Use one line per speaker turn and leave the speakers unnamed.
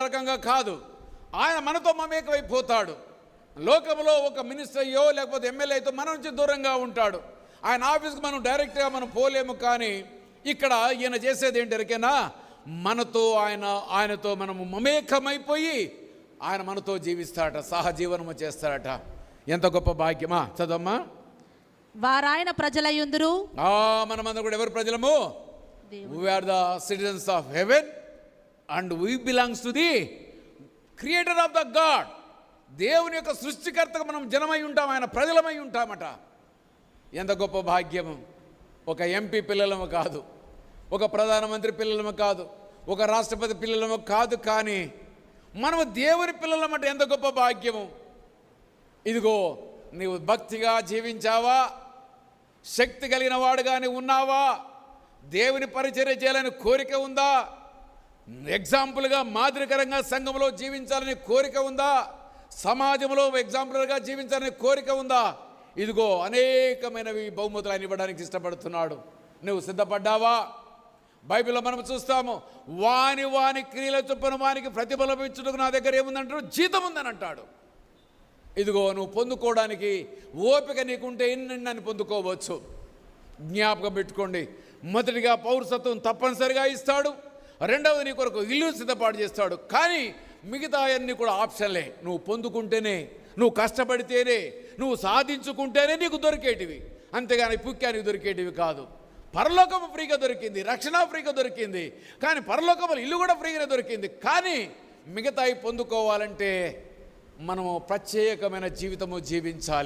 రకంగా కాదు, ఆయన మనతో మమేకమైపోతాడు. లోకంలో ఒక మినిస్టర్ అయ్యో లేకపోతే ఎమ్మెల్యే అయితే మన నుంచి దూరంగా ఉంటాడు. ఆయన ఆఫీస్కి మనం డైరెక్ట్గా మనం పోలేము. కానీ ఇక్కడ ఈయన చేసేది ఏంటి ఎరికేనా? మనతో ఆయనతో మనము మమేకమైపోయి ఆయన మనతో జీవిస్తాడట, సహజీవనము చేస్తాడట. ఎంత గొప్ప భాగ్యమా! చదవమ్మా.
వారాయన ప్రజలయ్యుందురు.
మనమందరం కూడా ఎవరు ప్రజలము? We are the citizens of heaven and we belongs to the creator of the God. దేవుని యొక్క సృష్టికర్తకు మనం జనమై ఉంటాం, ఆయన ప్రజలమై ఉంటామట. ఎంత గొప్ప భాగ్యము! ఒక ఎంపీ పిల్లలము కాదు, ఒక ప్రధానమంత్రి పిల్లలము కాదు, ఒక రాష్ట్రపతి పిల్లలము కాదు, కానీ మనము దేవుని పిల్లలమంటే ఎంత గొప్ప భాగ్యము! ఇదిగో నీవు భక్తిగా జీవించావా, శక్తి కలిగిన వాడుగా నీవు ఉన్నావా, దేవుని పరిచర్య చేయాలని కోరిక ఉందా, ఎగ్జాంపుల్గా మాదిరికరంగా సంఘంలో జీవించాలని కోరిక ఉందా, సమాజంలో ఎగ్జాంపుల్గా జీవించాలని కోరిక ఉందా? ఇదిగో అనేకమైనవి బహుమతులు ఆయన ఇవ్వడానికి ఇష్టపడుతున్నాడు. నువ్వు సిద్ధపడ్డావా? బైబిల్లో మనం చూస్తాము, వాని క్రియల చొప్పున వానికి ప్రతిఫలం ఇచ్చుటకు నా దగ్గర ఏముందంటాడు? జీతం ఉందని అంటాడు. ఇదిగో నువ్వు పొందుకోవడానికి ఓపిక నీకుంటే ఎన్ని పొందుకోవచ్చు. జ్ఞాపకం పెట్టుకోండి, మొదటిగా పౌరసత్వం తప్పనిసరిగా ఇస్తాడు, రెండవది నీ కొరకు ఇల్లు సిద్ధపాటు చేస్తాడు. కానీ మిగతా అన్నీ కూడా ఆప్షన్లే. నువ్వు పొందుకుంటేనే, నువ్వు కష్టపడితేనే, నువ్వు సాధించుకుంటేనే నీకు దొరికేటివి, అంతేగాని పుక్యానికి దొరికేటివి కాదు. పరలోకము ఫ్రీగా దొరికింది, రక్షణ ఫ్రీగా దొరికింది, కానీ పరలోకము ఇల్లు కూడా ఫ్రీగానే దొరికింది. కానీ మిగతాయి పొందుకోవాలంటే మనము ప్రత్యేకమైన జీవితము జీవించాలి.